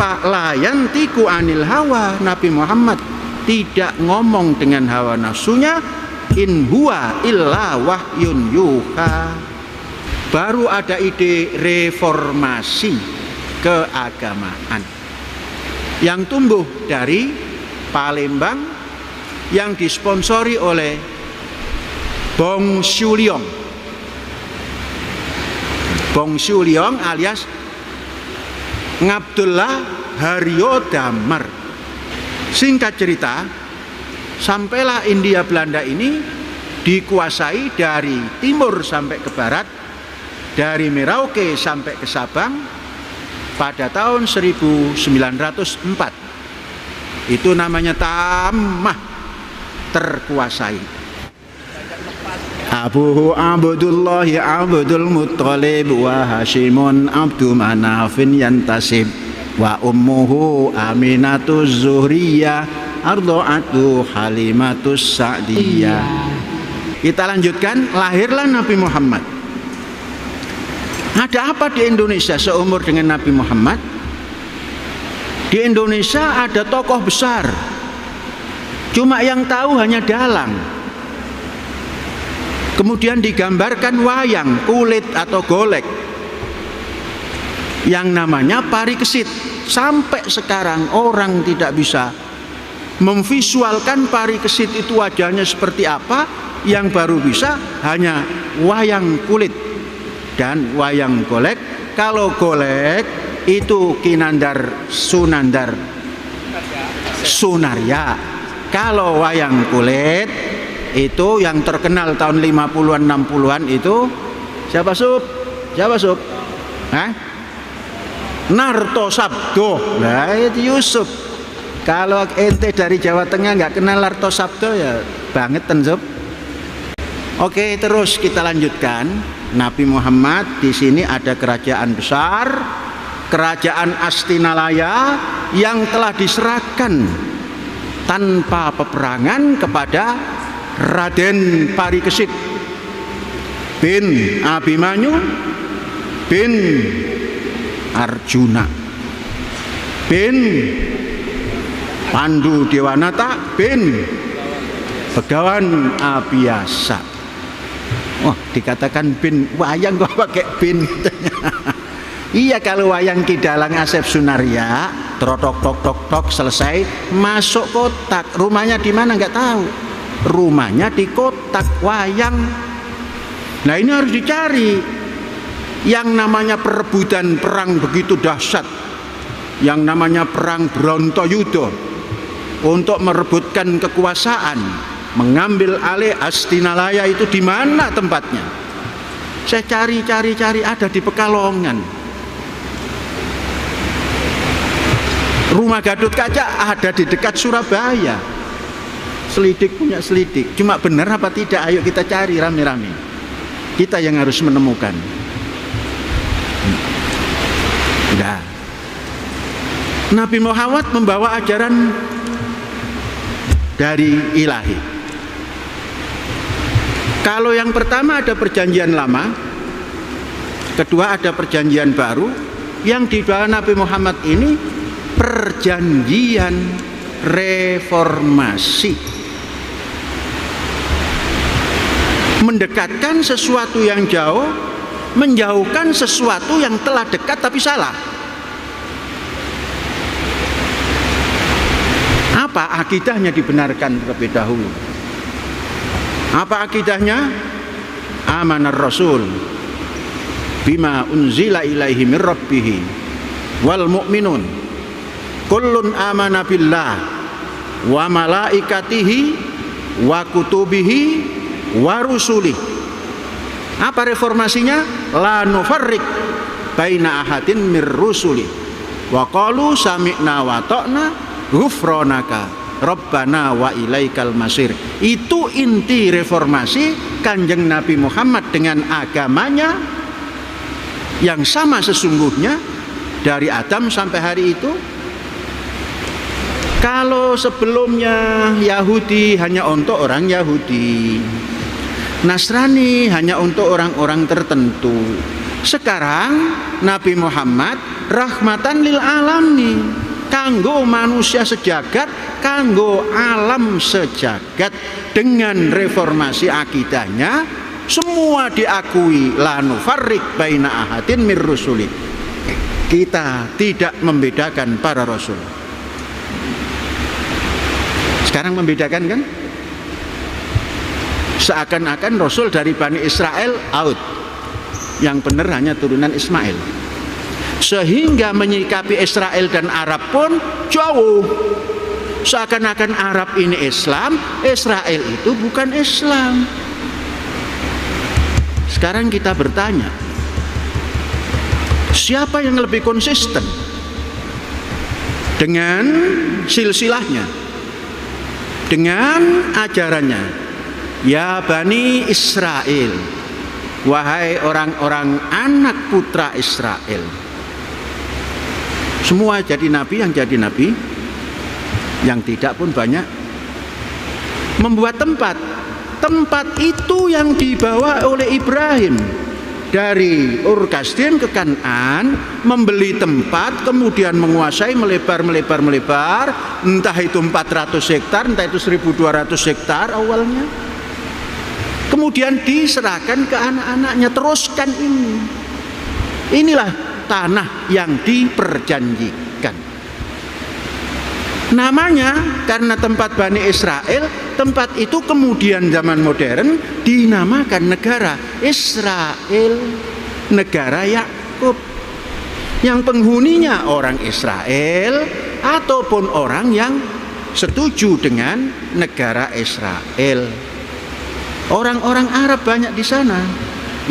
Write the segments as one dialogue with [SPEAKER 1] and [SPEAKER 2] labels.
[SPEAKER 1] Kenapa? La yantiku anil hawa. Nabi Muhammad tidak ngomong dengan hawa nafsunya. In huwa illa wahyun yuha. Baru ada ide reformasi keagamaan yang tumbuh dari Palembang, yang disponsori oleh Bong Siuliong. Bong Siuliong alias Ngabdullah Haryo Damar. Singkat cerita, sampailah India Belanda ini dikuasai dari timur sampai ke barat, dari Merauke sampai ke Sabang pada tahun 1904. Itu namanya tamah terkuasai. Abuhu Abdullah Abdul Muttalib wa Hashimun Abdu Manafin yantasib wa ummuhu Aminatuz Zuhriyah Ardo'atu Halimatus Sa'diyah. Kita lanjutkan, lahirlah Nabi Muhammad. Ada apa di Indonesia seumur dengan Nabi Muhammad? Di Indonesia ada tokoh besar, cuma yang tahu hanya dalang. Kemudian digambarkan wayang, kulit atau golek yang namanya Parikesit. Sampai sekarang orang tidak bisa memvisualkan Parikesit itu wajahnya seperti apa. Yang baru bisa hanya wayang kulit dan wayang golek. Kalau golek itu Kinandar Sunandar Sunarya. Kalau wayang kulit itu yang terkenal tahun 50-an 60-an itu siapa Sup? Siapa Sup? Hah? Narto Sabdo. Nah itu Yusuf. Kalau ente dari Jawa Tengah nggak kenal Narto Sabdo ya bangetan Sup. Oke, terus kita lanjutkan. Nabi Muhammad di sini ada kerajaan besar, kerajaan Astinalaya yang telah diserahkan tanpa peperangan kepada Raden Parikesit bin Abimanyu bin Arjuna bin Pandu Dewanata bin Begawan Abiyasa. Oh, dikatakan bin wayang kok pakai bin. Iya, kalau wayang Ki Dalang Asep Sunarya, trotok tok tok tok selesai, masuk kotak. Rumahnya di mana nggak tahu. Rumahnya di kotak wayang. Nah, ini harus dicari. Yang namanya perebutan perang begitu dahsyat, yang namanya perang Brontoyudo untuk merebutkan kekuasaan, mengambil alih Astinalaya itu di mana tempatnya? Saya cari ada di Pekalongan. Rumah Gatot Kaca ada di dekat Surabaya. Selidik punya selidik. Cuma benar apa tidak? Ayo kita cari rame-rame. Kita yang harus menemukan. Udah. Nabi Muhammad membawa ajaran dari ilahi. Kalau yang pertama ada perjanjian lama, kedua ada perjanjian baru. Yang dibawa Nabi Muhammad ini perjanjian reformasi, mendekatkan sesuatu yang jauh, menjauhkan sesuatu yang telah dekat tapi salah. Apa akidahnya dibenarkan terlebih dahulu? Apa akidahnya? Amanar Rasul bima unzila ilaihi mir rabbih wal mu'minun kullun amana billah wa malaikatihi wa kutubihi wa rusulih. Apa reformasinya? La nufarriq baina ahadin mir rusuli wa qalu sami'na wa ta'na ghufranaka Rabbana wa ilaikal masir. Itu inti reformasi Kanjeng Nabi Muhammad dengan agamanya yang sama sesungguhnya dari Adam sampai hari itu. Kalau sebelumnya Yahudi hanya untuk orang Yahudi, Nasrani hanya untuk orang-orang tertentu, sekarang Nabi Muhammad rahmatan lil alamin. kanggo manusia sejagat, kanggo alam sejagat. Dengan reformasi akidahnya semua diakui, la nufarriq baina ahadin mir rusuli. Kita tidak membedakan para rasul. Sekarang membedakan kan? Seakan-akan rasul dari Bani Israel out. Yang benar hanya turunan Ismail. Sehingga menyikapi Israel dan Arab pun jauh. Seakan-akan Arab ini Islam, Israel itu bukan Islam. Sekarang kita bertanya, siapa yang lebih konsisten dengan silsilahnya, dengan ajarannya? Ya Bani Israel, wahai orang-orang anak putra Israel, semua jadi nabi, yang jadi nabi, yang tidak pun banyak, membuat tempat itu yang dibawa oleh Ibrahim dari Ur Kasdim ke Kan'an, membeli tempat, kemudian menguasai, melebar, entah itu 400 hektar, entah itu 1200 hektar awalnya, kemudian diserahkan ke anak-anaknya, teruskan ini. Inilah tanah yang diperjanjikan. Namanya karena tempat Bani Israel, tempat itu kemudian zaman modern dinamakan negara Israel, negara Yakub, yang penghuninya orang Israel ataupun orang yang setuju dengan negara Israel. Orang-orang Arab banyak di sana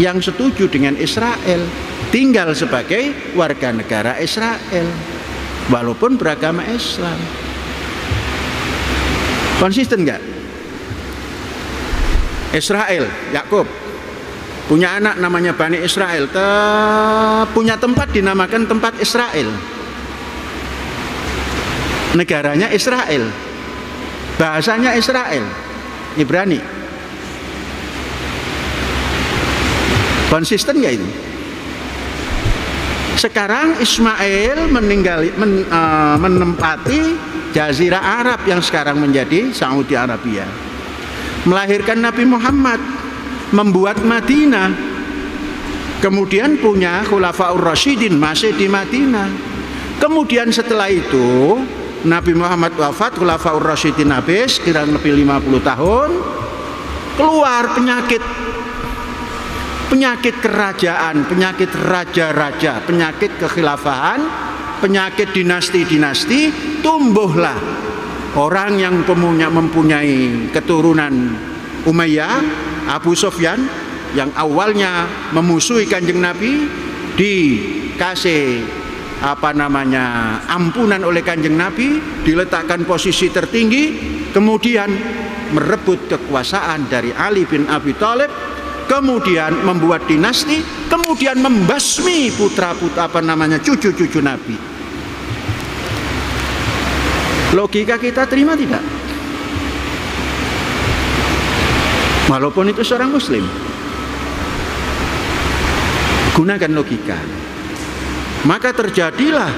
[SPEAKER 1] yang setuju dengan Israel, tinggal sebagai warga negara Israel walaupun beragama Islam. Konsisten nggak? Israel, Yakub punya anak namanya Bani Israel, punya tempat dinamakan tempat Israel, negaranya Israel, bahasanya Israel, Ibrani. Konsisten nggak itu? Sekarang Ismail menempati Jazirah Arab yang sekarang menjadi Saudi Arabia, melahirkan Nabi Muhammad, membuat Madinah, kemudian punya Khulafaur Rasyidin masih di Madinah. Kemudian setelah itu Nabi Muhammad wafat, Khulafaur Rasyidin habis, kira lebih 50 tahun, keluar penyakit kerajaan, penyakit raja-raja, penyakit kekhilafahan, penyakit dinasti-dinasti. Tumbuhlah orang yang mempunyai keturunan Umayyah, Abu Sufyan, yang awalnya memusuhi Kanjeng Nabi, dikasih ampunan oleh Kanjeng Nabi, diletakkan posisi tertinggi, kemudian merebut kekuasaan dari Ali bin Abi Thalib, kemudian membuat dinasti, kemudian membasmi cucu-cucu Nabi. Logika kita terima tidak? Walaupun itu seorang muslim, gunakan logika. Maka terjadilah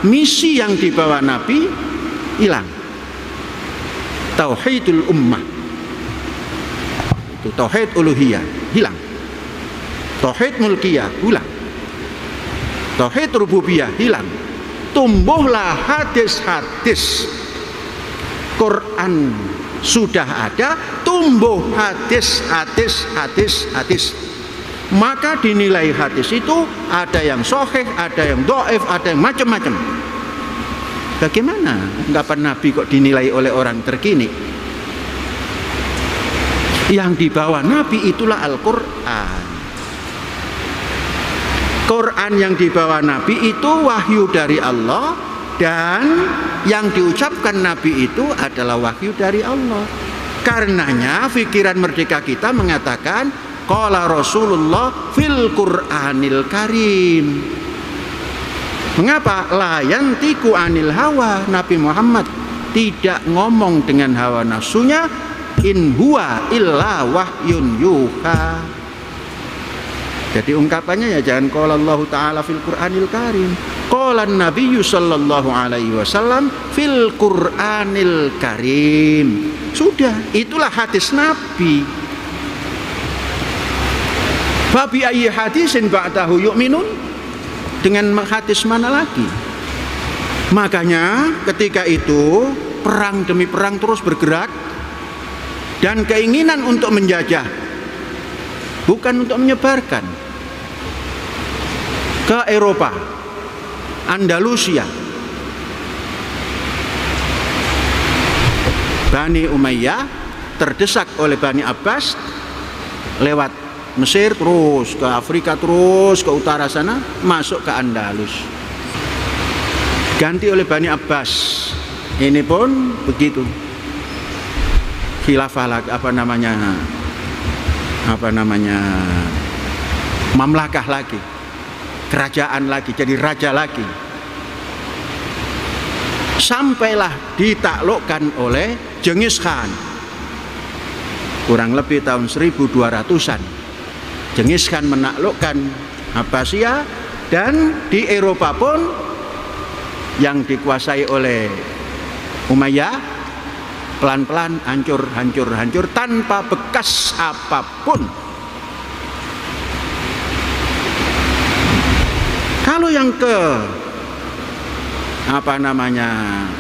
[SPEAKER 1] misi yang dibawa Nabi hilang. Tauhidul ummah, itu tauhid uluhiyah hilang, tauhid mulkiyah hilang, tauhid rububiyah hilang. Tumbuhlah hadis-hadis. Quran sudah ada, tumbuh hadis. Maka dinilai hadis itu ada yang sahih, ada yang dhaif, ada yang macam-macam. Bagaimana anggapan Nabi kok dinilai oleh orang terkini? Yang dibawa Nabi itulah Al-Quran. Quran yang dibawa Nabi itu wahyu dari Allah, dan yang diucapkan Nabi itu adalah wahyu dari Allah. Karenanya pikiran merdeka kita mengatakan qala Rasulullah fil Qur'anil Karim. Mengapa? La yantiqu anil hawa. Nabi Muhammad tidak ngomong dengan hawa nafsunya. In huwa illa wahyun yuha. Jadi ungkapannya ya jangan qala Allah Ta'ala fil Qur'anil Karim, qala qalan nabiyyu sallallahu alaihi wasallam fil Qur'anil Karim. Sudah, itulah hadis Nabi. Fabi ayyi hadisin ba'dahu yu'minun? Dengan hadis mana lagi? Makanya ketika itu perang demi perang terus bergerak, dan keinginan untuk menjajah, bukan untuk menyebarkan ke Eropa, Andalusia. Bani Umayyah terdesak oleh Bani Abbas lewat Mesir terus ke Afrika, terus ke utara sana, masuk ke Andalus. Ganti oleh Bani Abbas. Ini pun begitu. Khilafah mamlakah lagi, kerajaan lagi, jadi raja lagi, sampailah ditaklukkan oleh Genghis Khan kurang lebih tahun 1200-an. Genghis Khan menaklukkan Abbasiyah, dan di Eropa pun yang dikuasai oleh Umayyah pelan-pelan hancur tanpa bekas apapun. Kalau yang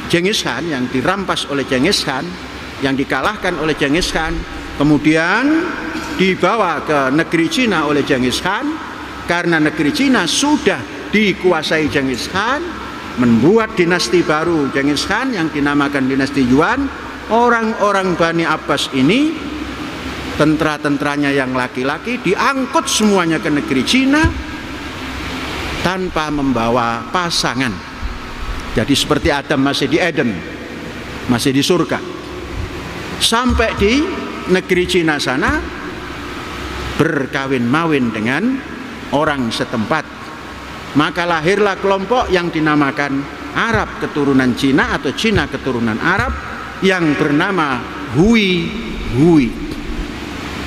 [SPEAKER 1] Genghis Khan, yang dirampas oleh Genghis Khan, yang dikalahkan oleh Genghis Khan, kemudian dibawa ke negeri Cina oleh Genghis Khan, karena negeri Cina sudah dikuasai Genghis Khan, membuat dinasti baru Genghis Khan yang dinamakan dinasti Yuan. Orang-orang Bani Abbas ini, tentara-tentaranya yang laki-laki diangkut semuanya ke negeri Cina tanpa membawa pasangan. Jadi seperti Adam masih di Eden, masih di surga. Sampai di negeri Cina sana berkawin-mawin dengan orang setempat. Maka lahirlah kelompok yang dinamakan Arab keturunan Cina atau Cina keturunan Arab, yang bernama Hui.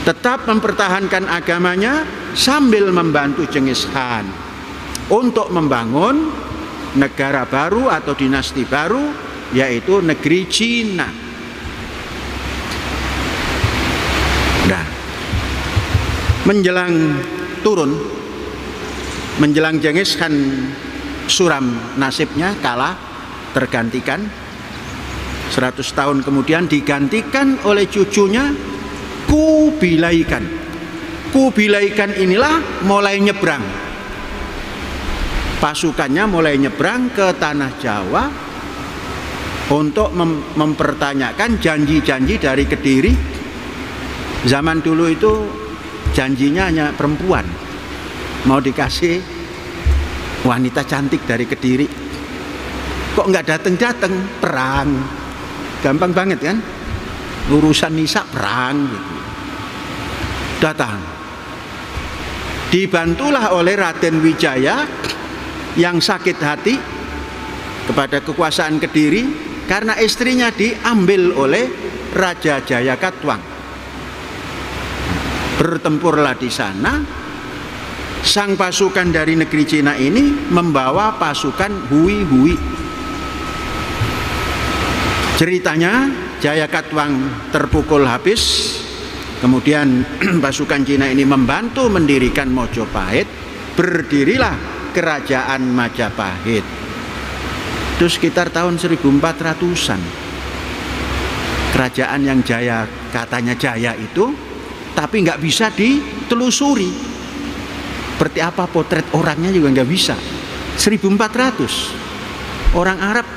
[SPEAKER 1] Tetap mempertahankan agamanya sambil membantu Genghis Khan untuk membangun negara baru atau dinasti baru, yaitu negeri Cina. Nah, menjelang Genghis Khan suram nasibnya, kalah, tergantikan. 100 tahun kemudian digantikan oleh cucunya Kubilai Khan. Kubilai Khan inilah mulai nyebrang, pasukannya mulai nyebrang ke tanah Jawa untuk mempertanyakan janji-janji dari Kediri. Zaman dulu itu janjinya hanya perempuan, mau dikasih wanita cantik dari Kediri, kok nggak datang-datang, perang. Gampang banget kan, urusan nisa perang gitu. Datang, dibantulah oleh Raden Wijaya yang sakit hati kepada kekuasaan Kediri karena istrinya diambil oleh Raja Jayakatwang. Bertempurlah di sana. Sang pasukan dari negeri Cina ini membawa pasukan Hui. Ceritanya Jayakatwang terpukul habis, kemudian pasukan Cina ini membantu mendirikan Mojopahit, berdirilah kerajaan Majapahit. Itu sekitar tahun 1400-an. Kerajaan yang jaya, katanya jaya itu, tapi nggak bisa ditelusuri. Seperti apa potret orangnya juga nggak bisa. 1400 orang Arab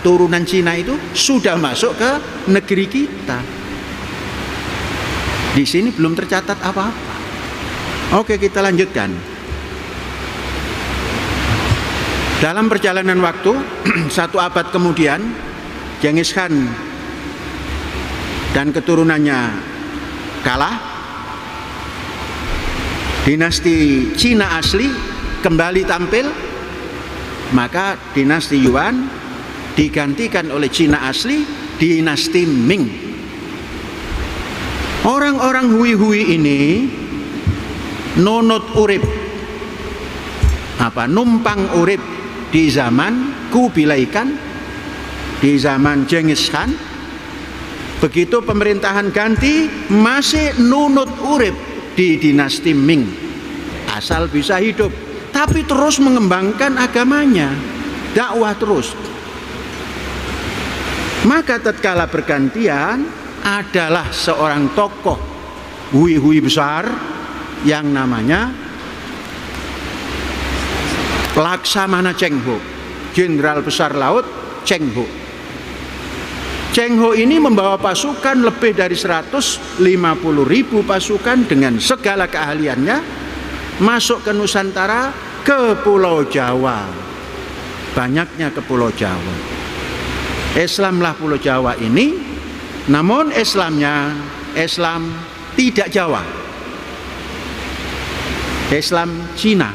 [SPEAKER 1] turunan Cina itu sudah masuk ke negeri kita. Di sini belum tercatat apa-apa. Oke, kita lanjutkan. Dalam perjalanan waktu 1 abad kemudian, Genghis Khan dan keturunannya kalah. Dinasti Cina asli kembali tampil, maka dinasti Yuan digantikan oleh Cina asli, dinasti Ming. Orang-orang Hui ini nunut urip, numpang urip di zaman Kubilai Khan, di zaman Genghis Khan. Begitu pemerintahan ganti, masih nunut urip di dinasti Ming, asal bisa hidup, tapi terus mengembangkan agamanya, dakwah terus. Maka tatkala bergantian, adalah seorang tokoh hui-hui besar yang namanya Laksamana Cheng Ho, Jenderal Besar Laut Cheng Ho. Cheng Ho ini membawa pasukan lebih dari 150.000 pasukan dengan segala keahliannya, masuk ke Nusantara, ke Pulau Jawa. Banyaknya ke Pulau Jawa. Islamlah Pulau Jawa ini, namun Islamnya Islam tidak Jawa, Islam Cina,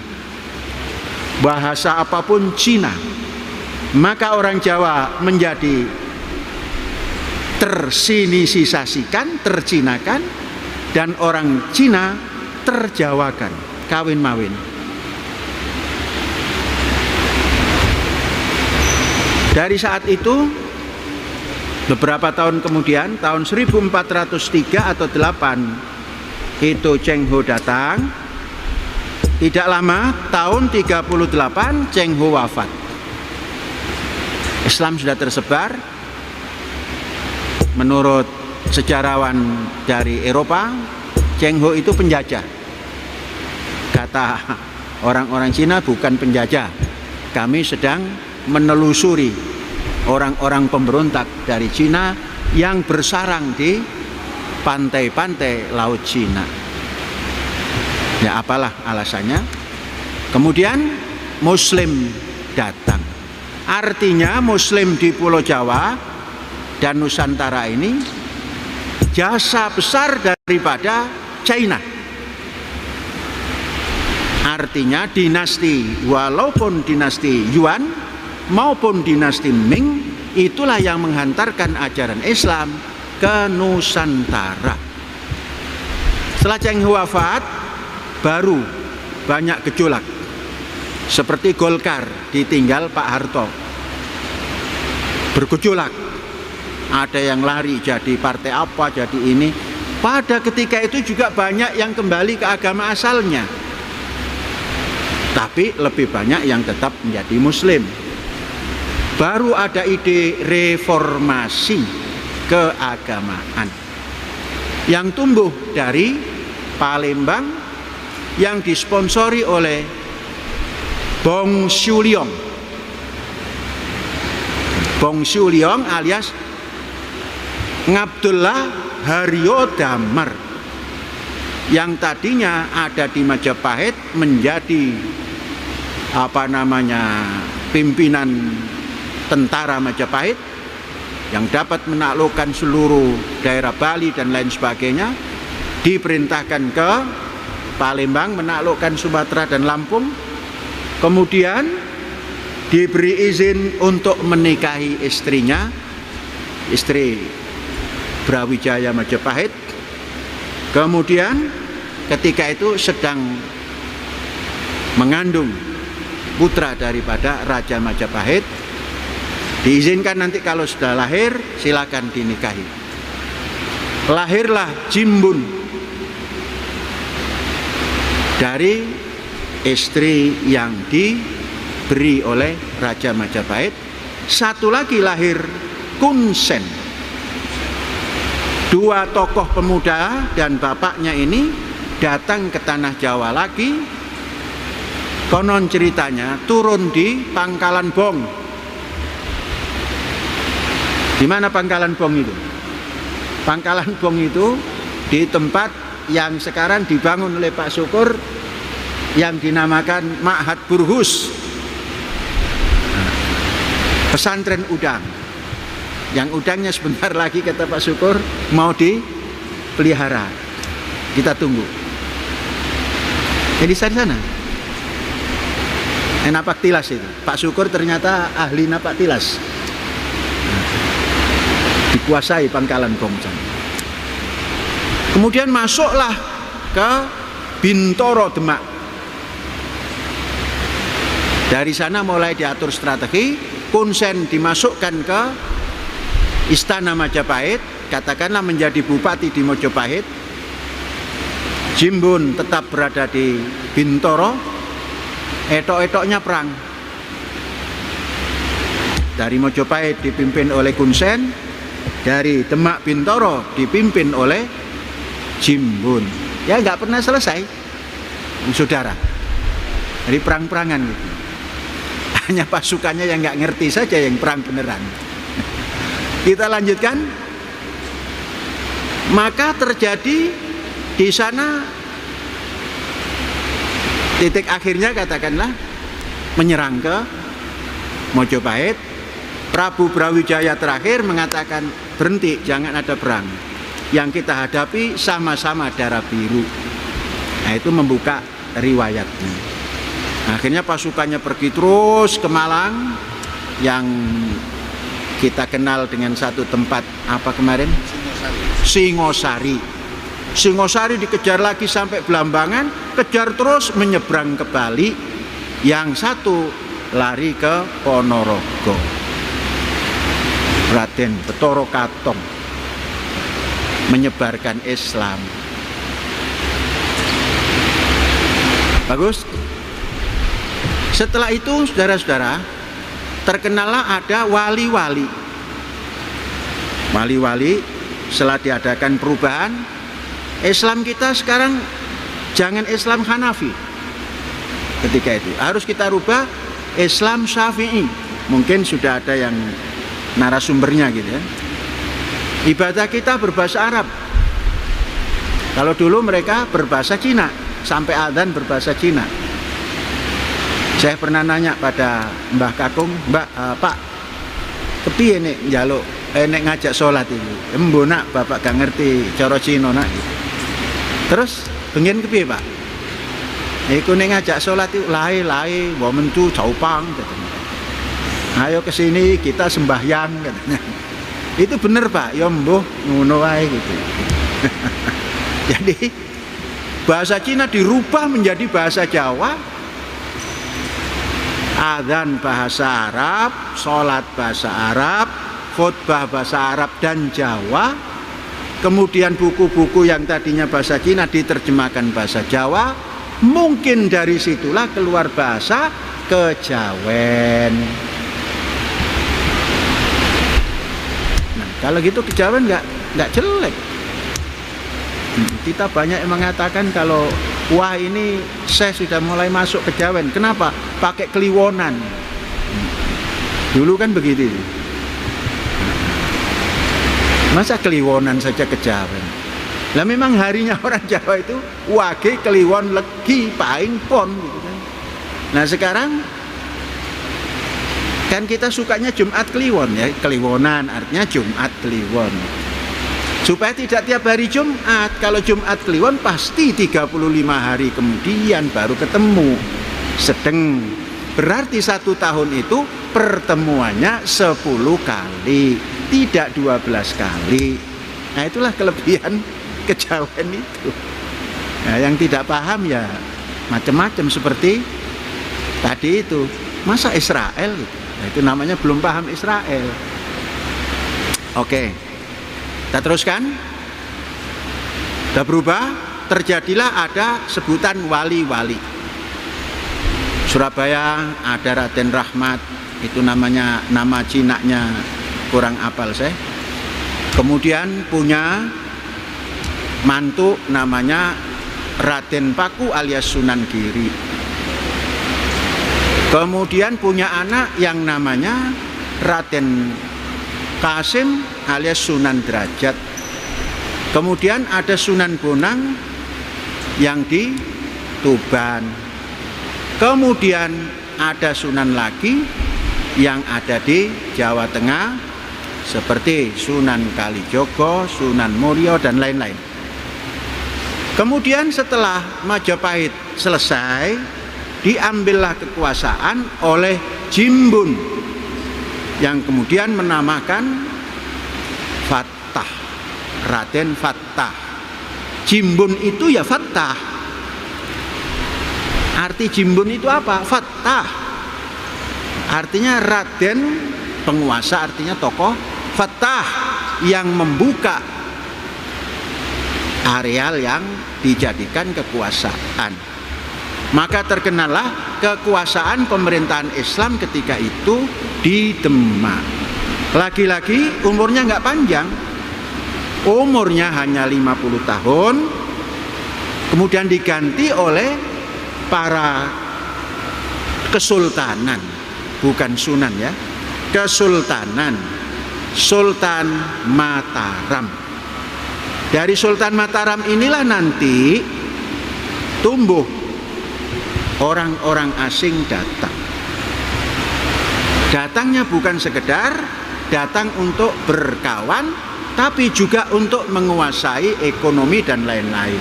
[SPEAKER 1] bahasa apapun Cina. Maka orang Jawa menjadi tersinisasikan, tercinakan, dan orang Cina terjawakan, kawin-mawin. Dari saat itu, beberapa tahun kemudian, tahun 1403 atau 8, itu Cheng Ho datang. Tidak lama, tahun 38 Cheng Ho wafat. Islam sudah tersebar. Menurut sejarawan dari Eropa, Cheng Ho itu penjajah. Kata orang-orang Cina, bukan penjajah, kami sedang menelusuri orang-orang pemberontak dari Cina yang bersarang di pantai-pantai Laut Cina. Ya, apalah alasannya. Kemudian Muslim datang. Artinya Muslim di Pulau Jawa dan Nusantara ini jasa besar daripada China. Artinya dinasti, walaupun dinasti Yuan maupun dinasti Ming, itulah yang menghantarkan ajaran Islam ke Nusantara. Setelah Cheng Ho wafat, baru banyak gejolak. Seperti Golkar ditinggal Pak Harto, bergejolak. Ada yang lari jadi partai apa, jadi ini. Pada ketika itu juga banyak yang kembali ke agama asalnya, tapi lebih banyak yang tetap menjadi Muslim. Baru ada ide reformasi keagamaan yang tumbuh dari Palembang, yang disponsori oleh Bong Siu Liong. Bong Siu Liong alias Ngabdullah Haryo Damar, yang tadinya ada di Majapahit menjadi pimpinan tentara Majapahit yang dapat menaklukkan seluruh daerah Bali dan lain sebagainya, diperintahkan ke Palembang menaklukkan Sumatera dan Lampung. Kemudian diberi izin untuk menikahi istrinya, istri Brawijaya Majapahit. Kemudian ketika itu sedang mengandung putra daripada Raja Majapahit, diizinkan nanti kalau sudah lahir silakan dinikahi. Lahirlah Jimbun dari istri yang diberi oleh Raja Majapahit. Satu lagi lahir Kun Sen. Dua tokoh pemuda dan bapaknya ini datang ke tanah Jawa lagi. Konon ceritanya turun di Pangkalan Bong. Di mana Pangkalan Bong itu? Pangkalan Bong itu di tempat yang sekarang dibangun oleh Pak Syukur, yang dinamakan Ma'had Burhus, pesantren udang. Yang udangnya sebentar lagi kata Pak Syukur mau dipelihara. Kita tunggu. Jadi di sana napak tilas itu. Pak Syukur ternyata ahli napak tilas. Dikuasai Pangkalan Bongcang. Kemudian masuklah ke Bintoro Demak. Dari sana mulai diatur strategi, Kun Sen dimasukkan ke Istana Majapahit, katakanlah menjadi bupati di Mojopahit. Jimbun tetap berada di Bintoro, etok-etoknya perang. Dari Mojopahit dipimpin oleh Kun Sen, dari Demak Bintoro dipimpin oleh Jimbun. Ya nggak pernah selesai, saudara. Dari perang-perangan gitu. Hanya pasukannya yang nggak ngerti saja yang perang beneran. Kita lanjutkan. Maka terjadi di sana titik akhirnya katakanlah menyerang ke Mojopahit. Prabu Brawijaya terakhir mengatakan berhenti, jangan ada perang. Yang kita hadapi sama-sama darah biru. Nah, itu membuka riwayatnya. Akhirnya pasukannya pergi terus ke Malang, yang kita kenal dengan satu tempat apa kemarin? Singosari. Singosari dikejar lagi sampai Belambangan, kejar terus menyeberang ke Bali, yang satu lari ke Ponorogo. Raden Betoro Katong menyebarkan Islam. Bagus. Setelah itu saudara-saudara, terkenallah ada wali-wali. Wali-wali setelah diadakan perubahan, Islam kita sekarang jangan Islam Hanafi. Ketika itu harus kita rubah Islam Syafi'i. Mungkin sudah ada yang narasumbernya gitu ya. Ibadah kita berbahasa Arab. Kalau dulu mereka berbahasa Cina, sampai adzan berbahasa Cina. Saya pernah nanya pada Mbah Kakung, Pak, kepiye nek njaluk nek ngajak sholat itu? Embo nak, Bapak gak ngerti cara Cina nak. Terus pengen kepiye, Pak? Iku nek ngajak sholat itu lae wa mentu jaupang katanya. Ayo ke sini kita sembahyang katanya. Itu bener, Pak. Ya mbuh ngono wae gitu. Jadi bahasa Cina dirubah menjadi bahasa Jawa. Adzan bahasa Arab, sholat bahasa Arab, khutbah bahasa Arab dan Jawa. Kemudian buku-buku yang tadinya bahasa Cina diterjemahkan bahasa Jawa. Mungkin dari situlah keluar bahasa Kejawen. Nah, kalau gitu Kejawen nggak jelek. Kita banyak yang mengatakan kalau wah ini saya sudah mulai masuk Kejawen. Kenapa? Pakai kliwonan. Dulu kan begitu. Masa kliwonan saja Kejawen? Lah memang harinya orang Jawa itu wage kliwon legi paing pon gitu kan. Nah sekarang kan kita sukanya Jumat Kliwon ya, kliwonan artinya Jumat Kliwon. Supaya tidak tiap hari Jumat. Kalau Jumat Kliwon pasti 35 hari kemudian baru ketemu. Sedeng. Berarti 1 tahun itu pertemuannya 10 kali, tidak 12 kali. Nah itulah kelebihan Kejawen itu. Nah, yang tidak paham ya macam-macam seperti tadi itu. Masa Israel gitu. Nah, itu namanya belum paham Israel. Oke. Kita teruskan. Sudah berubah, terjadilah ada sebutan wali-wali. Surabaya ada Raden Rahmat, itu namanya, nama Cinanya kurang apal saya. Kemudian punya mantu namanya Raden Paku alias Sunan Giri. Kemudian punya anak yang namanya Raden Kasim alias Sunan Derajat. Kemudian ada Sunan Bonang yang di Tuban. Kemudian ada Sunan lagi yang ada di Jawa Tengah seperti Sunan Kalijogo, Sunan Muria dan lain-lain. Kemudian setelah Majapahit selesai, diambillah kekuasaan oleh Jimbun yang kemudian menamakan Fattah, Raden Fattah. Jimbun itu ya Fattah. Arti Jimbun itu apa? Fattah. Artinya Raden, penguasa, artinya tokoh. Fatah, yang membuka areal yang dijadikan kekuasaan. Maka terkenallah kekuasaan pemerintahan Islam ketika itu di Demak. Lagi-lagi umurnya nggak panjang, umurnya hanya 50 tahun, kemudian diganti oleh para kesultanan, bukan sunan ya, kesultanan, Sultan Mataram. Dari Sultan Mataram inilah nanti tumbuh orang-orang asing datang. Datangnya bukan sekedar datang untuk berkawan, tapi juga untuk menguasai ekonomi dan lain-lain.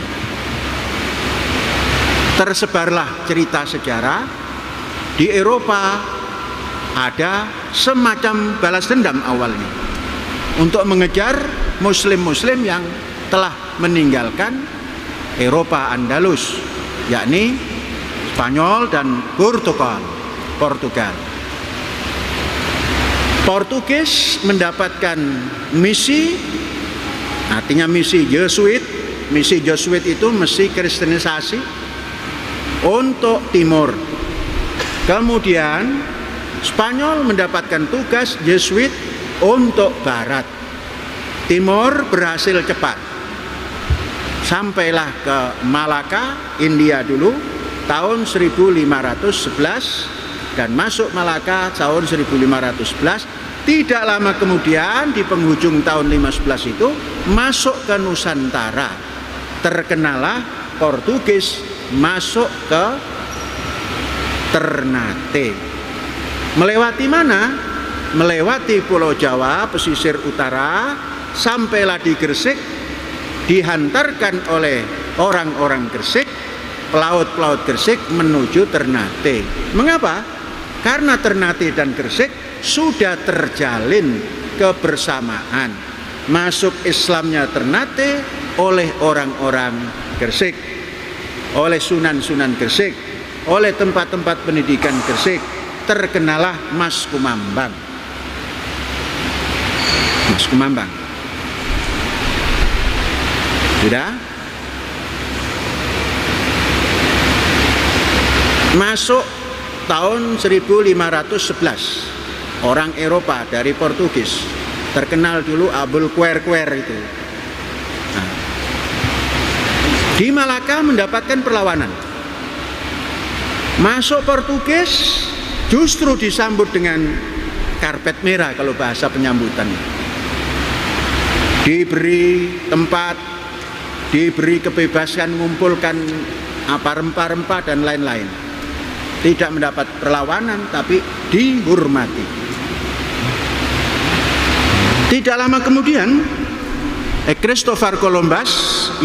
[SPEAKER 1] Tersebarlah cerita sejarah di Eropa, ada semacam balas dendam awalnya untuk mengejar muslim-muslim yang telah meninggalkan Eropa Andalus, yakni Spanyol dan Portugal. Portugis mendapatkan misi, artinya misi Jesuit. Misi Jesuit itu misi kristenisasi untuk timur. Kemudian Spanyol mendapatkan tugas Jesuit untuk barat. Timur berhasil cepat. Sampailah ke Malaka, India dulu, tahun 1511, dan masuk Malaka tahun 1511. Tidak lama kemudian di penghujung tahun 1511 itu masuk ke Nusantara. Terkenalah Portugis masuk ke Ternate. Melewati mana? Melewati Pulau Jawa, pesisir utara, sampailah di Gresik, dihantarkan oleh orang-orang Gresik, pelaut-pelaut Gresik menuju Ternate. Mengapa? Karena Ternate dan Gresik sudah terjalin kebersamaan. Masuk Islamnya Ternate oleh orang-orang Gresik, oleh sunan-sunan Gresik, oleh tempat-tempat pendidikan Gresik. Terkenalah Mas Kumambang. Mas Kumambang. Sudah? Masuk tahun 1511. Orang Eropa dari Portugis, terkenal dulu Abul Quer itu. Nah, di Malaka mendapatkan perlawanan. Masuk Portugis justru disambut dengan karpet merah kalau bahasa penyambutan. Diberi tempat, diberi kebebasan mengumpulkan apa rempah-rempah dan lain-lain. Tidak mendapat perlawanan, tapi dihormati. Tidak lama kemudian, Christopher Columbus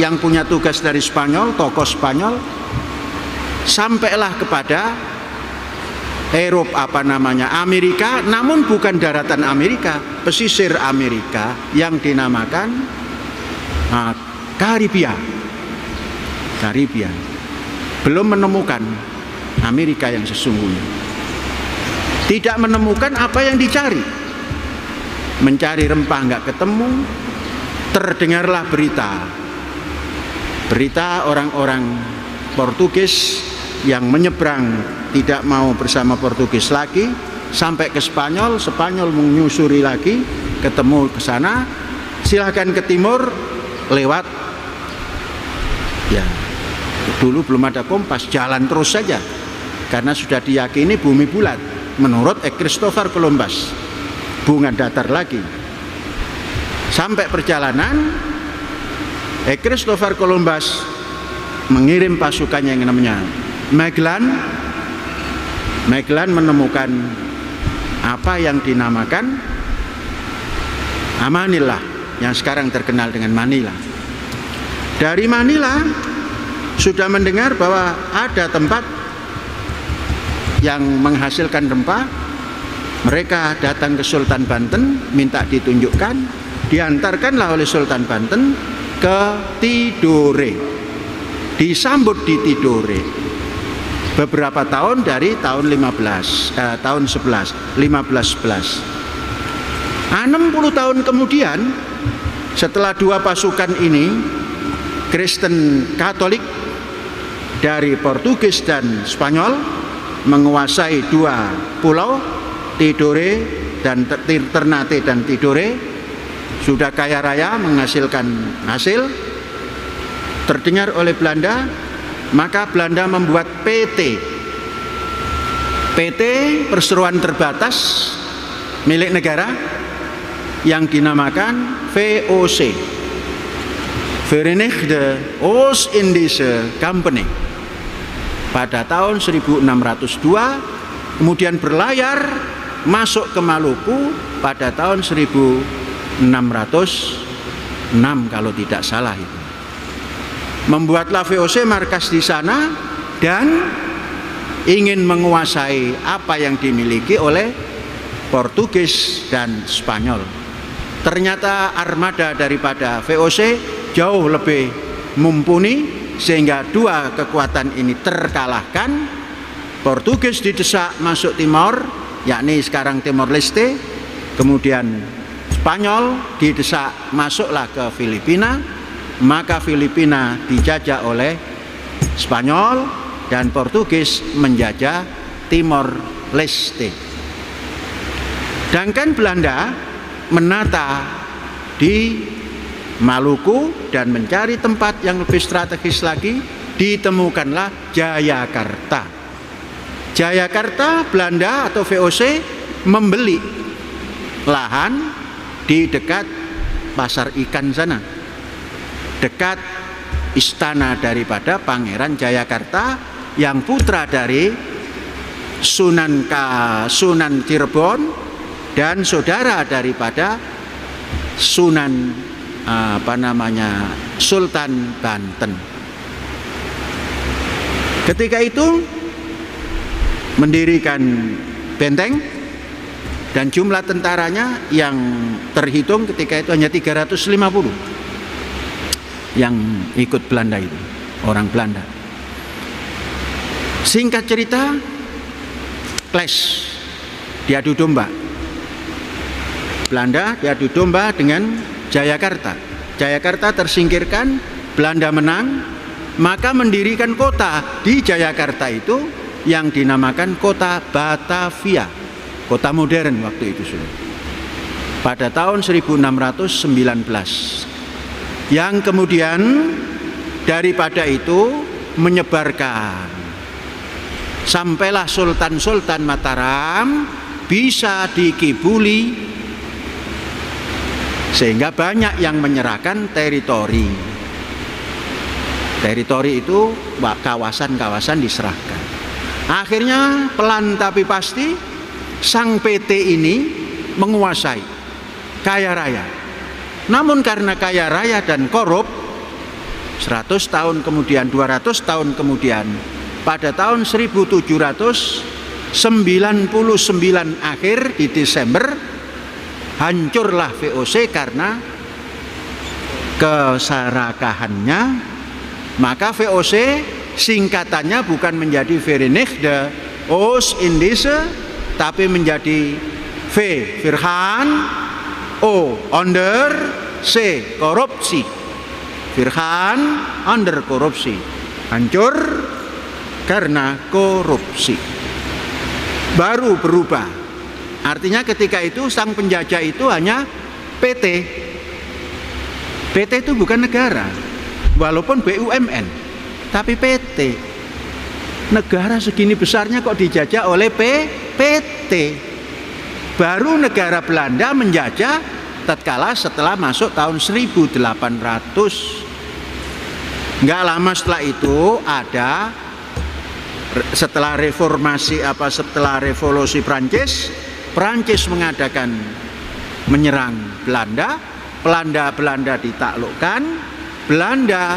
[SPEAKER 1] yang punya tugas dari Spanyol, tokoh Spanyol, sampailah kepada Eropa, Amerika, namun bukan daratan Amerika, pesisir Amerika yang dinamakan Karibia. Belum menemukan Amerika yang sesungguhnya. Tidak menemukan apa yang dicari. Mencari rempah nggak ketemu. Terdengarlah berita orang-orang Portugis yang menyeberang, tidak mau bersama Portugis lagi, sampai ke Spanyol. Spanyol menyusuri lagi, ketemu ke sana. Silahkan ke timur lewat, ya dulu belum ada kompas, jalan terus saja karena sudah diyakini bumi bulat menurut Christopher Columbus. Bunga datar lagi. Sampai perjalanan, Christopher Columbus mengirim pasukannya yang namanya Magellan. Magellan menemukan apa yang dinamakan Manila, yang sekarang terkenal dengan Manila. Dari Manila sudah mendengar bahwa ada tempat yang menghasilkan rempah. Mereka datang ke Sultan Banten, minta ditunjukkan, diantarkanlah oleh Sultan Banten ke Tidore, disambut di Tidore. beberapa tahun dari tahun 1511. 60 tahun kemudian, setelah dua pasukan ini, Kristen Katolik dari Portugis dan Spanyol menguasai dua pulau, Tidore dan Ternate dan Tidore, sudah kaya raya menghasilkan hasil, terdengar oleh Belanda, maka Belanda membuat PT Perseroan Terbatas milik negara yang dinamakan VOC, Verenigde Oost-Indische Company, pada tahun 1602, kemudian berlayar masuk ke Maluku pada tahun 1606 kalau tidak salah itu. Membuatlah VOC markas di sana dan ingin menguasai apa yang dimiliki oleh Portugis dan Spanyol. Ternyata armada daripada VOC jauh lebih mumpuni, sehingga dua kekuatan ini terkalahkan. Portugis didesak masuk Timor, yakni sekarang Timor Leste, kemudian Spanyol didesak masuklah ke Filipina, maka Filipina dijajah oleh Spanyol dan Portugis menjajah Timor Leste. Sedangkan Belanda menata di Maluku dan mencari tempat yang lebih strategis lagi, ditemukanlah Jayakarta. Jayakarta, Belanda atau VOC membeli lahan di dekat pasar ikan sana, dekat istana daripada Pangeran Jayakarta yang putra dari Sunan Cirebon dan saudara daripada Sultan Banten. Ketika itu mendirikan benteng, dan jumlah tentaranya yang terhitung ketika itu hanya 350 yang ikut Belanda itu, orang Belanda. Singkat cerita, clash, diadu domba. Belanda diadu domba dengan Jayakarta. Jayakarta tersingkirkan, Belanda menang, maka mendirikan kota di Jayakarta itu yang dinamakan kota Batavia, kota modern waktu itu sudah. Pada tahun 1619. Yang kemudian daripada itu menyebarkan, sampailah Sultan Mataram bisa dikibuli, sehingga banyak yang menyerahkan teritori. Teritori itu kawasan-kawasan diserahkan. Akhirnya pelan tapi pasti sang PT ini menguasai, kaya raya. Namun karena kaya raya dan korup, 100 tahun kemudian, 200 tahun kemudian, pada tahun 1799 akhir di Desember, hancurlah VOC karena keserakahannya. Maka VOC singkatannya bukan menjadi Verenigde Oost-Indische, tapi menjadi V Virgaan, O onder, C korupsi. Virgaan onder korupsi, hancur karena korupsi. Baru berubah. Artinya ketika itu sang penjajah itu hanya PT. PT itu bukan negara, walaupun BUMN, tapi PT. Negara segini besarnya kok dijajah oleh PT. Baru negara Belanda menjajah tatkala setelah masuk tahun 1800. Enggak lama setelah itu ada, setelah setelah revolusi Prancis mengadakan menyerang Belanda, Belanda ditaklukkan, Belanda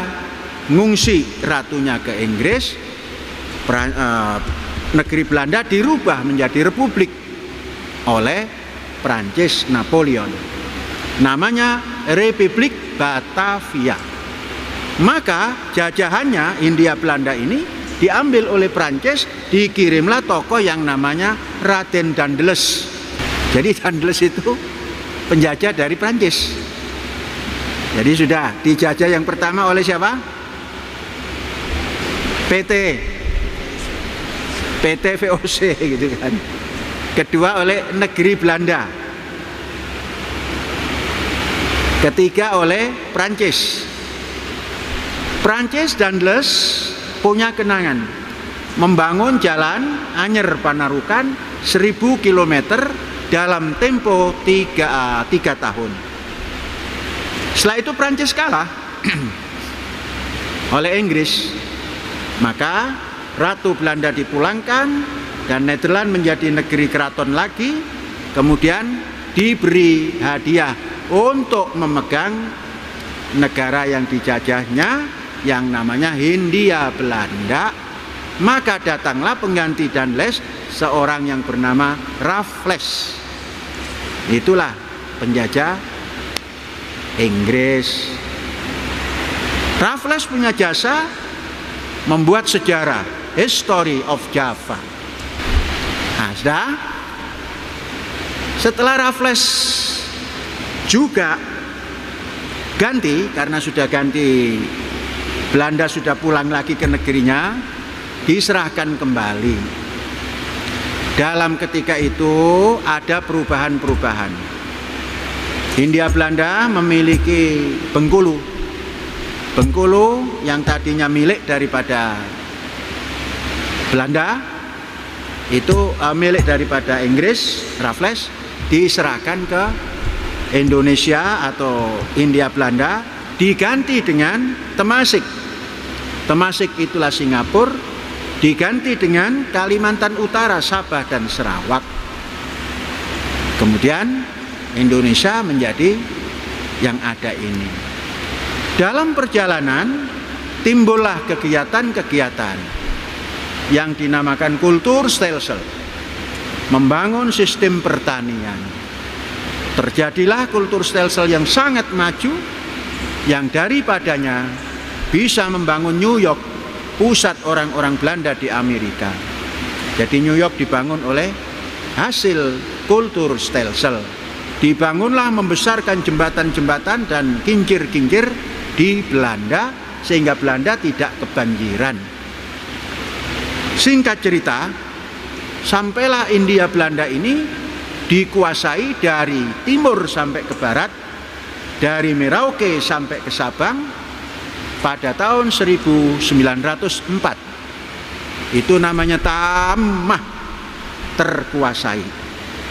[SPEAKER 1] ngungsi ratunya ke Inggris, negeri Belanda dirubah menjadi republik oleh Prancis Napoleon. Namanya Republik Batavia. Maka jajahannya Hindia Belanda ini diambil oleh Prancis, dikirimlah tokoh yang namanya Raden Dandeles. Jadi Dandeles itu penjajah dari Prancis. Jadi sudah dijajah yang pertama oleh siapa? PT VOC gitu kan. Kedua oleh negeri Belanda. Ketiga oleh Prancis. Prancis Dandeles punya kenangan membangun jalan Anyer Panarukan 1000 km dalam tempo 3 tahun. Setelah itu Prancis kalah oleh Inggris. Maka Ratu Belanda dipulangkan dan Nederland menjadi negeri keraton lagi. Kemudian diberi hadiah untuk memegang negara yang dijajahnya yang namanya Hindia Belanda. Maka datanglah pengganti Dandeles, seorang yang bernama Raffles. Itulah penjajah Inggris. Raffles punya jasa membuat sejarah, History of Java. Nah, setelah Raffles juga ganti, karena sudah ganti, Belanda sudah pulang lagi ke negerinya, diserahkan kembali. Dalam ketika itu ada perubahan-perubahan. Hindia Belanda memiliki Bengkulu. Bengkulu yang tadinya milik daripada Belanda, itu milik daripada Inggris, Raffles, diserahkan ke Indonesia atau Hindia Belanda, diganti dengan Temasik. Temasik itulah Singapura, diganti dengan Kalimantan Utara, Sabah dan Sarawak. Kemudian Indonesia menjadi yang ada ini. Dalam perjalanan timbullah kegiatan-kegiatan yang dinamakan Kulturstelsel, membangun sistem pertanian. Terjadilah Kulturstelsel yang sangat maju, yang daripadanya bisa membangun New York, pusat orang-orang Belanda di Amerika. Jadi New York dibangun oleh hasil Kulturstelsel. Dibangunlah, membesarkan jembatan-jembatan dan kincir-kincir di Belanda, sehingga Belanda tidak kebanjiran. Singkat cerita, sampailah Hindia Belanda ini dikuasai dari timur sampai ke barat, dari Merauke sampai ke Sabang pada tahun 1904. Itu namanya tamah terkuasai.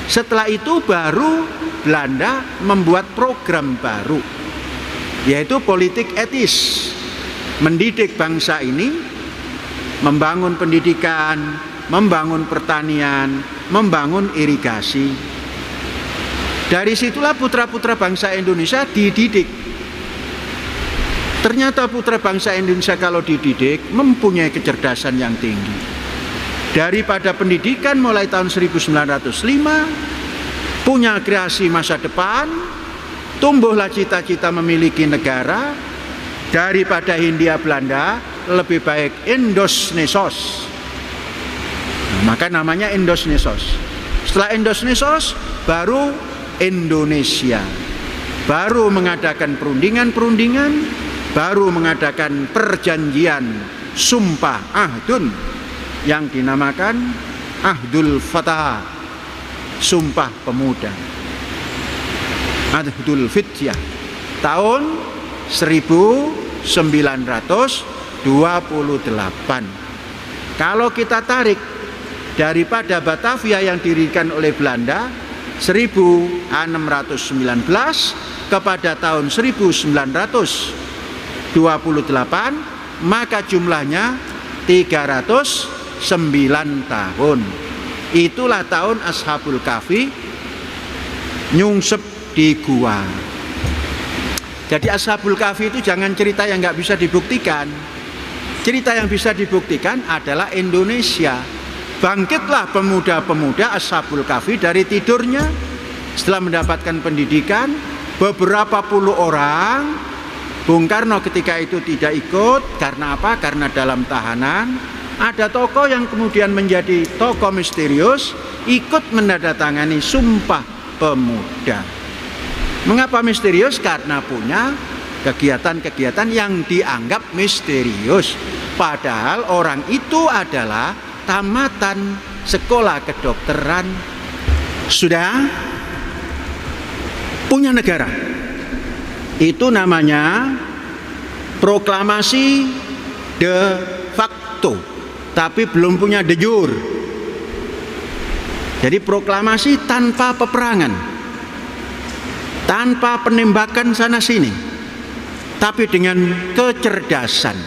[SPEAKER 1] Setelah itu baru Belanda membuat program baru, yaitu politik etis, mendidik bangsa ini, membangun pendidikan, membangun pertanian, membangun irigasi. Dari situlah putra-putra bangsa Indonesia dididik. Ternyata putra bangsa Indonesia kalau dididik mempunyai kecerdasan yang tinggi. Daripada pendidikan mulai tahun 1905, punya kreasi masa depan, tumbuhlah cita-cita memiliki negara. Daripada Hindia Belanda, lebih baik Indosnesos. Maka namanya Indosnesos. Setelah Indosnesos, baru Indonesia. Baru mengadakan perundingan-perundingan, baru mengadakan perjanjian Sumpah Ahdun yang dinamakan Ahdul Fatah, Sumpah Pemuda, Ahdul Fityah, tahun 1928. Kalau kita tarik daripada Batavia yang didirikan oleh Belanda 1619 kepada tahun 1928, maka jumlahnya 309 tahun. Itulah tahun Ashabul Kahfi nyungsep di gua. Jadi Ashabul Kahfi itu jangan cerita yang nggak bisa dibuktikan. Cerita yang bisa dibuktikan adalah Indonesia. Bangkitlah pemuda-pemuda Ashabul Kahfi dari tidurnya setelah mendapatkan pendidikan. Beberapa puluh orang, Bung Karno ketika itu tidak ikut. Karena apa? Karena dalam tahanan. Ada tokoh yang kemudian menjadi tokoh misterius, ikut menandatangani Sumpah Pemuda. Mengapa misterius? Karena punya kegiatan-kegiatan yang dianggap misterius. Padahal orang itu adalah tamatan sekolah kedokteran, sudah punya negara. Itu namanya proklamasi de facto, tapi belum punya de jure. Jadi proklamasi tanpa peperangan, tanpa penembakan sana sini, tapi dengan kecerdasan.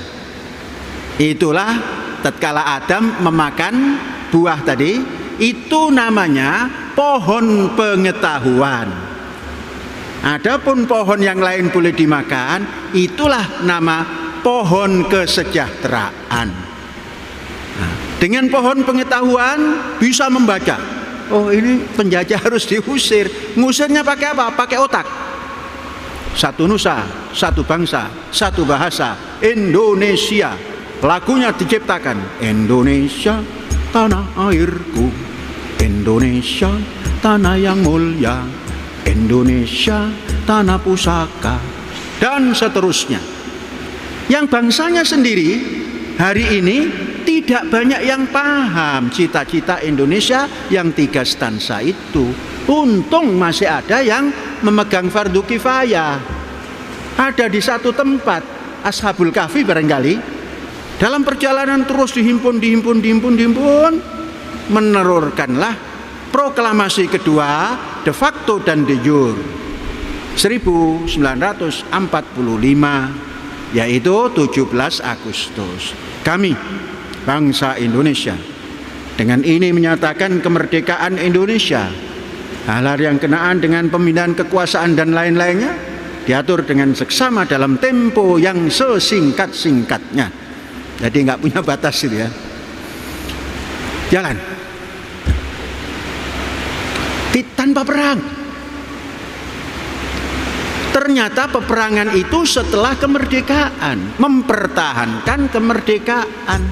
[SPEAKER 1] Itulah tatkala Adam memakan buah tadi, itu namanya pohon pengetahuan. Adapun pohon yang lain boleh dimakan, itulah nama pohon kesejahteraan. Nah, dengan pohon pengetahuan bisa membaca. Oh, ini penjajah harus diusir. Ngusirnya pakai apa? Pakai otak. Satu nusa, satu bangsa, satu bahasa, Indonesia. Lagunya diciptakan, Indonesia tanah airku, Indonesia tanah yang mulia, Indonesia tanah pusaka, dan seterusnya. Yang bangsanya sendiri hari ini tidak banyak yang paham cita-cita Indonesia yang 3 stansa itu. Untung masih ada yang memegang fardu kifayah. Ada di satu tempat, Ashabul Kahfi barangkali, dalam perjalanan terus dihimpun, menerurkanlah proklamasi kedua de facto dan de jure 1945, yaitu 17 Agustus. Kami bangsa Indonesia dengan ini menyatakan kemerdekaan Indonesia. Hal-hal yang kenaan dengan pemindahan kekuasaan dan lain-lainnya diatur dengan seksama dalam tempo yang sesingkat-singkatnya. Jadi nggak punya batas itu ya. Jalan tanpa perang. Ternyata peperangan itu setelah kemerdekaan, mempertahankan kemerdekaan,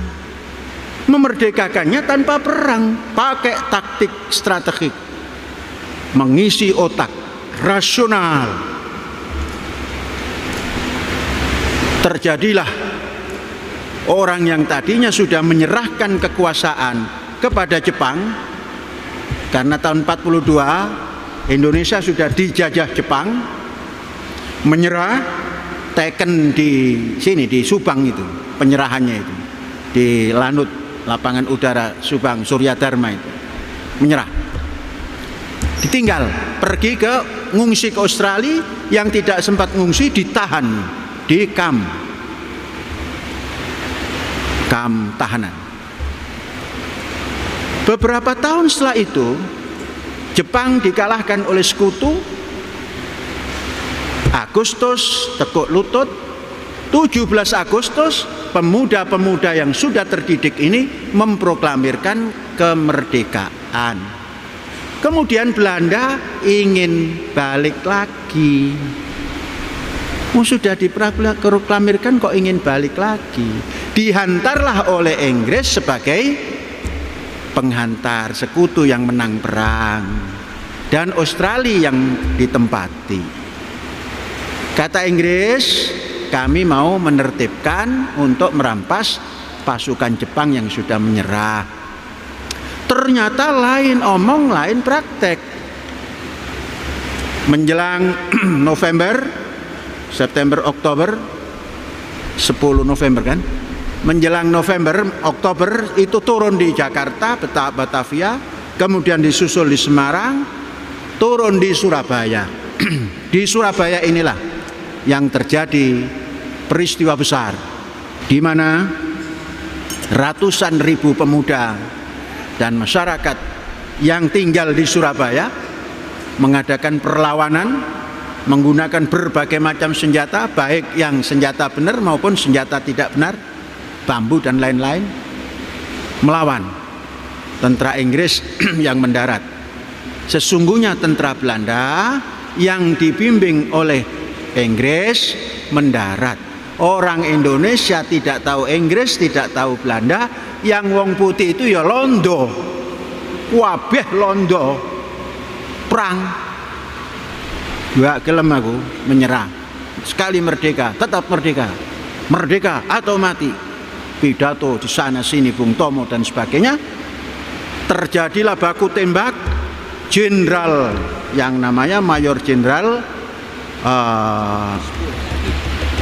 [SPEAKER 1] memerdekakannya tanpa perang, pakai taktik strategik, mengisi otak, rasional. Terjadilah orang yang tadinya sudah menyerahkan kekuasaan kepada Jepang, karena tahun 42 Indonesia sudah dijajah Jepang, menyerah, teken di sini di Subang itu, penyerahannya itu di Lanut, lapangan udara Subang, Surya Dharma itu, menyerah, ditinggal, pergi ke ngungsi ke Australia. Yang tidak sempat ngungsi ditahan di kamp tahanan. Beberapa tahun setelah itu Jepang dikalahkan oleh sekutu. Agustus tekuk lutut, 17 Agustus pemuda-pemuda yang sudah terdidik ini memproklamirkan kemerdekaan. Kemudian Belanda ingin balik lagi. Sudah diproklamirkan kok ingin balik lagi. Dihantarlah oleh Inggris sebagai penghantar, sekutu yang menang perang, dan Australia yang ditempati. Kata Inggris, kami mau menertibkan untuk merampas pasukan Jepang yang sudah menyerah. Ternyata lain omong, lain praktek. Menjelang November, September, Oktober, 10 November kan? Menjelang November, Oktober itu turun di Jakarta, Batavia, kemudian disusul di Semarang, turun di Surabaya. Di Surabaya inilah yang terjadi peristiwa besar, di mana ratusan ribu pemuda dan masyarakat yang tinggal di Surabaya mengadakan perlawanan menggunakan berbagai macam senjata, baik yang senjata benar maupun senjata tidak benar, bambu dan lain-lain, melawan tentara Inggris yang mendarat. Sesungguhnya tentara Belanda yang dibimbing oleh Inggris mendarat. Orang Indonesia tidak tahu Inggris, tidak tahu Belanda, yang wong putih itu ya londo, wabeh londo, perang. Gak gelem aku menyerah. Sekali merdeka, tetap merdeka, merdeka atau mati. Pidato di sana sini Bung Tomo dan sebagainya. Terjadilah baku tembak. Jenderal yang namanya Mayor Jenderal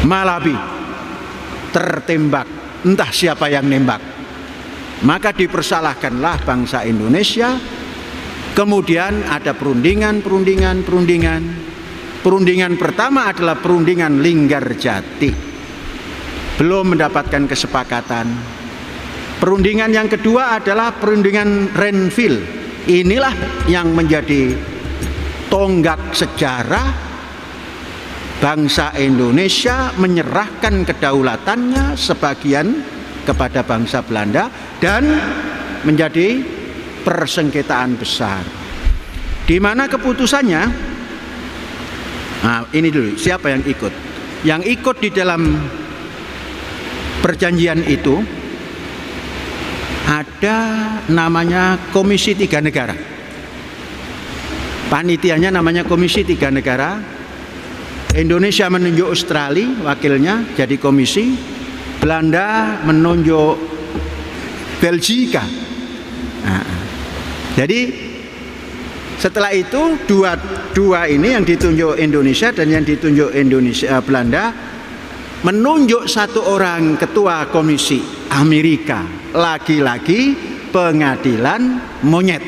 [SPEAKER 1] Malabi tertembak, entah siapa yang nembak. Maka dipersalahkanlah bangsa Indonesia. Kemudian ada perundingan. Perundingan pertama adalah perundingan Linggarjati, belum mendapatkan kesepakatan. Perundingan yang kedua adalah perundingan Renville. Inilah yang menjadi tonggak sejarah bangsa Indonesia menyerahkan kedaulatannya sebagian kepada bangsa Belanda dan menjadi persengketaan besar. Di mana keputusannya? Nah, ini dulu, siapa yang ikut? Yang ikut di dalam perjanjian itu ada namanya Komisi 3 Negara. Panitianya namanya Komisi 3 Negara. Indonesia menunjuk Australia wakilnya jadi komisi. Belanda menunjuk Belgika. Nah, jadi setelah itu dua ini yang ditunjuk Indonesia dan yang ditunjuk Belanda menunjuk satu orang ketua komisi Amerika, lagi-lagi pengadilan monyet.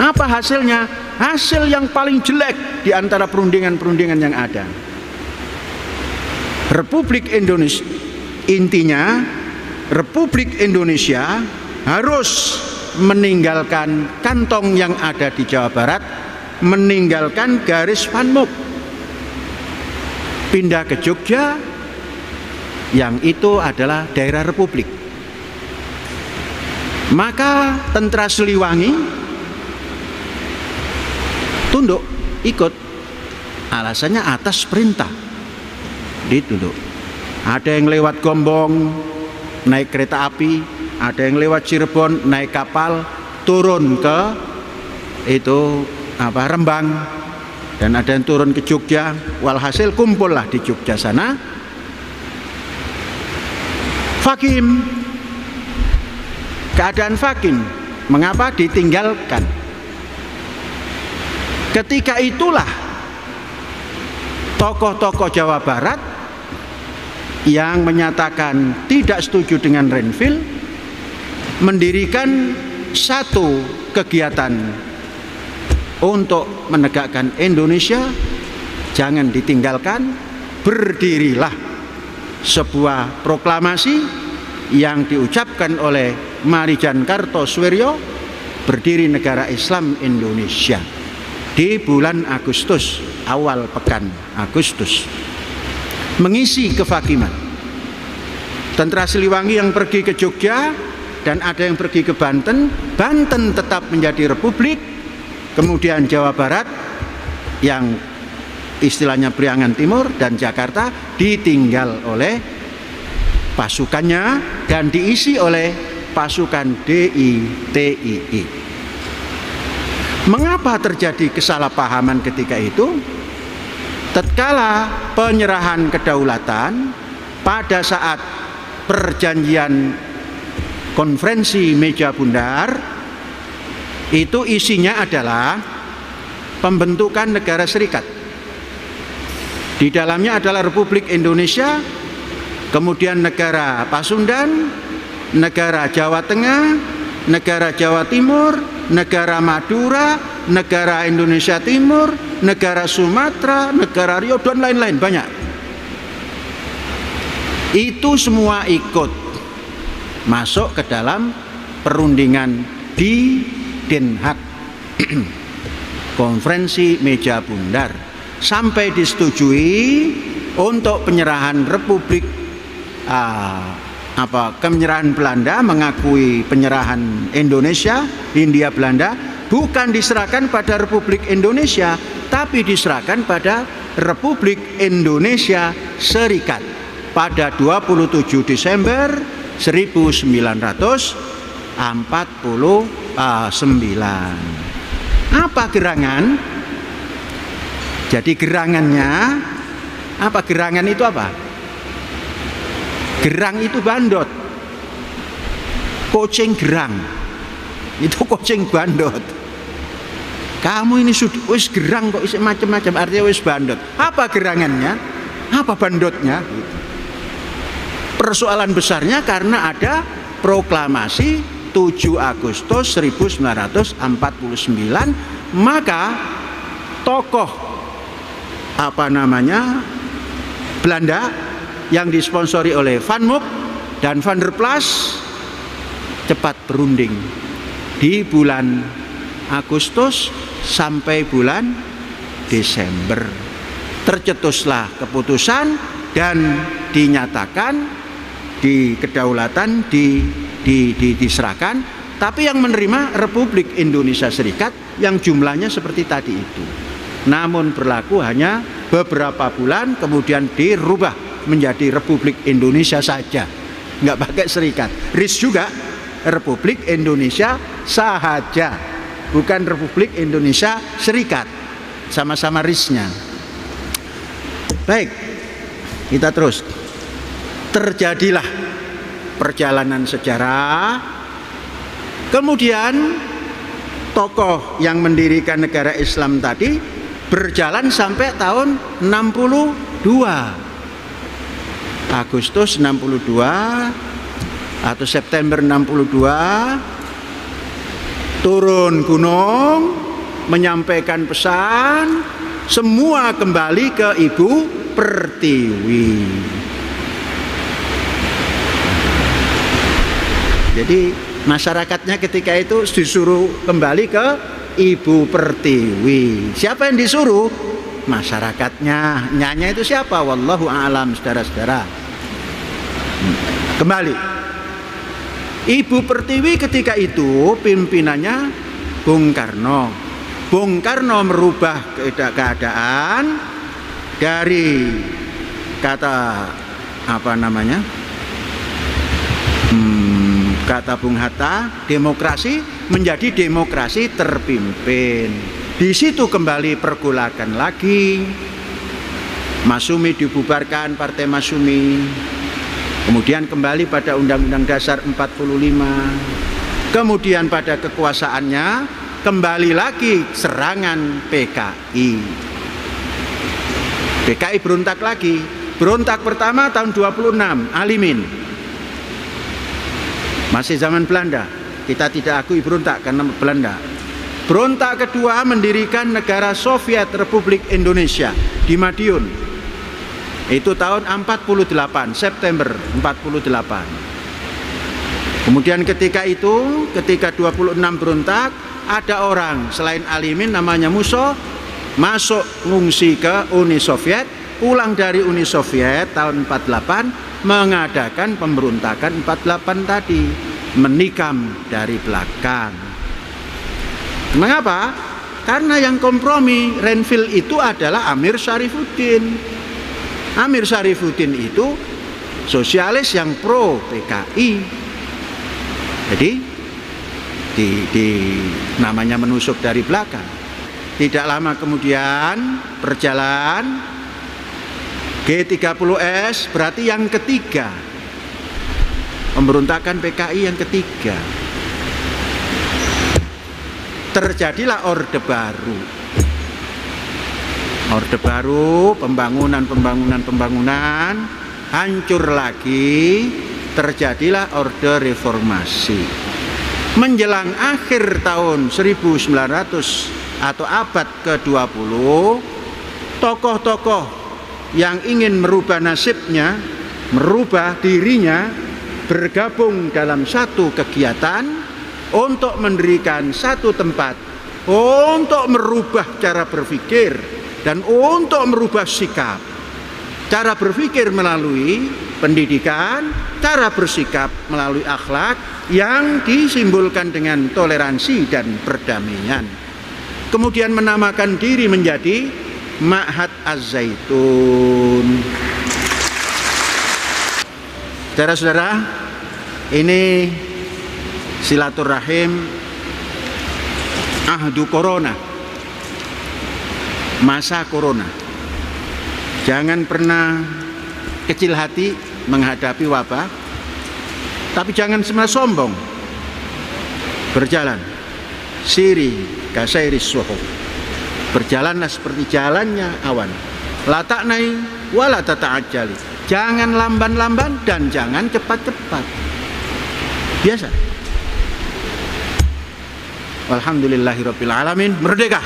[SPEAKER 1] Apa hasilnya? Hasil yang paling jelek di antara perundingan-perundingan yang ada. Republik Indonesia, intinya Republik Indonesia harus meninggalkan kantong yang ada di Jawa Barat, meninggalkan garis Panmuk, pindah ke Jogja, yang itu adalah daerah Republik. Maka tentara Siliwangi tunduk, ikut. Alasannya atas perintah ditunduk. Ada yang lewat Gombong naik kereta api, ada yang lewat Cirebon naik kapal turun ke Rembang, dan ada yang turun ke Jogja. Walhasil kumpullah di Jogja sana Fakim. Keadaan Fakim, mengapa ditinggalkan? Ketika itulah tokoh-tokoh Jawa Barat yang menyatakan tidak setuju dengan Renville mendirikan satu kegiatan untuk menegakkan Indonesia. Jangan ditinggalkan, berdirilah sebuah proklamasi yang diucapkan oleh Marijan Kartosoewirjo, berdiri negara Islam Indonesia di bulan Agustus, awal pekan Agustus, mengisi kefakiman. Tentara Siliwangi yang pergi ke Jogja dan ada yang pergi ke Banten. Banten tetap menjadi republik. Kemudian Jawa Barat yang istilahnya Priangan Timur dan Jakarta ditinggal oleh pasukannya dan diisi oleh pasukan DITII. Mengapa terjadi kesalahpahaman ketika itu? Tatkala penyerahan kedaulatan pada saat perjanjian konferensi meja bundar, itu isinya adalah pembentukan negara serikat. Di dalamnya adalah Republik Indonesia, kemudian negara Pasundan, negara Jawa Tengah, negara Jawa Timur, negara Madura, negara Indonesia Timur, negara Sumatera, negara Riau, dan lain-lain banyak. Itu semua ikut masuk ke dalam perundingan di Den Haag, konferensi meja bundar, sampai disetujui untuk penyerahan Republik penyerahan Belanda, mengakui penyerahan Indonesia, Hindia Belanda, bukan diserahkan pada Republik Indonesia, tapi diserahkan pada Republik Indonesia Serikat pada 27 Desember 1949. Apa gerangan? Jadi gerangannya apa? Gerangan itu apa? Gerang itu bandot. Kucing gerang. Itu kucing bandot. Kamu ini sudah wis gerang kok isi macam-macam, artinya wis bandot. Apa gerangannya? Apa bandotnya? Persoalan besarnya karena ada proklamasi 7 Agustus 1949, maka tokoh Belanda yang disponsori oleh Van Mook dan Van der Plas cepat berunding di bulan Agustus sampai bulan Desember. Tercetuslah keputusan dan dinyatakan kedaulatan diserahkan, tapi yang menerima Republik Indonesia Serikat yang jumlahnya seperti tadi itu. Namun berlaku hanya beberapa bulan, kemudian dirubah menjadi Republik Indonesia saja, nggak pakai serikat. RIS juga Republik Indonesia sahaja, bukan Republik Indonesia Serikat, sama-sama RIS-nya. Baik, kita terus. Terjadilah perjalanan sejarah, kemudian tokoh yang mendirikan negara Islam tadi berjalan sampai tahun 62, Agustus 62 atau September 62, turun gunung menyampaikan pesan semua kembali ke Ibu Pertiwi. Jadi masyarakatnya ketika itu disuruh kembali ke Ibu Pertiwi. Siapa yang disuruh? Masyarakatnya. Nyanya itu siapa? Wallahu a'lam, saudara-saudara. Kembali. Ibu Pertiwi ketika itu pimpinannya Bung Karno. Bung Karno merubah keadaan dari kata kata Bung Hatta, demokrasi menjadi demokrasi terpimpin. Di situ kembali pergolakan lagi. Masumi dibubarkan, Partai Masumi. Kemudian kembali pada Undang-Undang Dasar 45. Kemudian pada kekuasaannya kembali lagi serangan PKI. PKI berontak lagi. Berontak pertama tahun 26, Alimin. Masih zaman Belanda, kita tidak akui berontak karena Belanda. Berontak kedua mendirikan negara Soviet Republik Indonesia di Madiun. Itu tahun 48, September 48. Kemudian ketika 26 berontak, ada orang selain Alimin namanya Musso masuk ngungsi ke Uni Soviet, pulang dari Uni Soviet tahun 48 mengadakan pemberontakan 48 tadi, menikam dari belakang. Mengapa? Karena yang kompromi Renville itu adalah Amir Syarifuddin. Amir Syarifuddin itu sosialis yang pro PKI. Jadi namanya menusuk dari belakang. Tidak lama kemudian berjalan G30S, berarti yang ketiga, pemberontakan PKI yang ketiga. Terjadilah Orde Baru. Orde Baru, pembangunan, hancur lagi, terjadilah Orde Reformasi. Menjelang akhir tahun 1900 atau abad ke-20, tokoh-tokoh yang ingin merubah nasibnya, merubah dirinya, bergabung dalam satu kegiatan untuk mendirikan satu tempat, untuk merubah cara berpikir dan untuk merubah sikap. Cara berpikir melalui pendidikan, cara bersikap melalui akhlak yang disimbolkan dengan toleransi dan perdamaian. Kemudian menamakan diri menjadi Ma'had Az-Zaitun. Saudara-saudara, ini silaturahim ahdu corona, masa corona. Jangan pernah kecil hati menghadapi wabah, tapi jangan semua sombong. Berjalan siri kasairis suhu, berjalanlah seperti jalannya awan. La ta'nai wa la tata'ajjali, jangan lamban-lamban dan jangan cepat-cepat. Biasa. Alhamdulillahirabbil alamin. Merdeka.